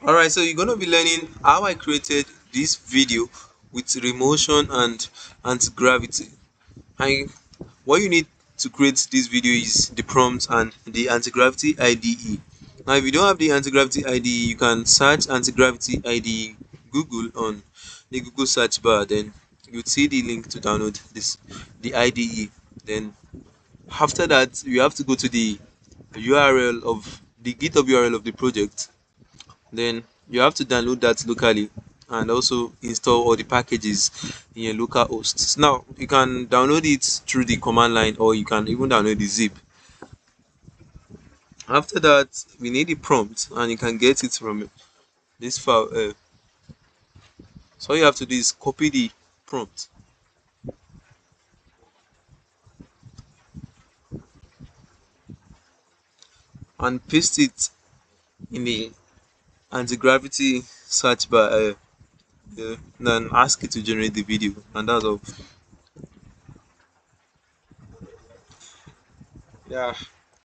Alright, so you're gonna be learning how I created this video with remotion and anti-gravity. And what you need to create this video is the prompt and the anti-gravity IDE. Now, if you don't have the anti-gravity IDE, you can search anti-gravity IDE Google on the Google search bar. Then you'll see the link to download the IDE. Then after that, you have to go to the URL of the GitHub URL of the project. Then you have to download that locally and also install all the packages in your local hosts. Now you can download it through the command line, or you can even download the zip. After that, we need the prompt, and you can get it from this file. So all you have to do is copy the prompt and paste it in the anti-gravity search bar, then ask it to generate the video, and that's all. Yeah.